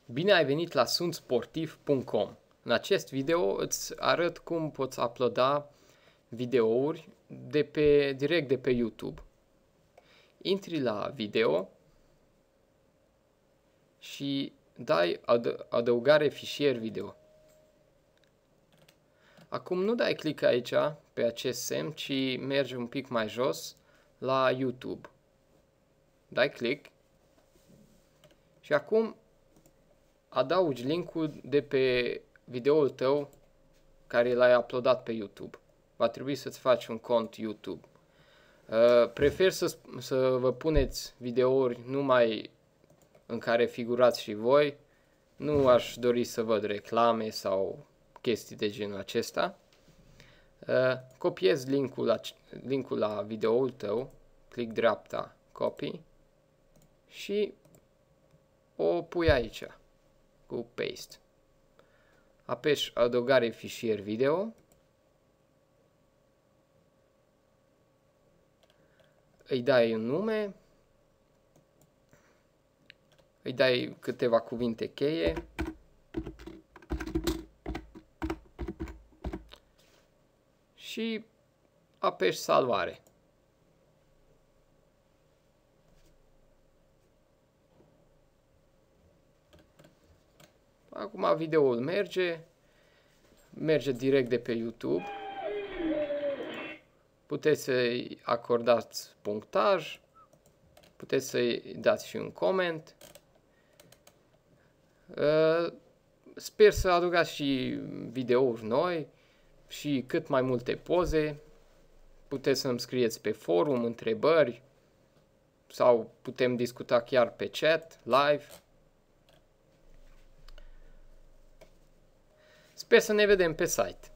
Bine ai venit la suntsportiv.com. În acest video îți arăt cum poți uploada videouri direct de pe YouTube. Intri la video și dai adăugare fișier video. Acum nu dai click aici pe acest semn, ci mergi un pic mai jos la YouTube. Dai click și acum adaugi linkul de pe videoul tău care l-ai uploadat pe YouTube. Va trebui să-ți faci un cont YouTube. Prefer să vă puneți videouri numai în care figurați și voi. Nu aș dori să văd reclame sau chestii de genul acesta. Copiezi linkul la videoul tău, click dreapta, copy și o pui aici cu paste. Apeși adăugare fișier video. Îi dai un nume. Îi dai câteva cuvinte cheie. Și apeși salvare. Acum videoul merge direct de pe YouTube. Puteți să-i acordați punctaj, puteți să-i dați și un coment. Sper să adăugați și videouri noi și cât mai multe poze. Puteți să-mi scrieți pe forum întrebări sau putem discuta chiar pe chat, live. Sper să ne vedem pe site.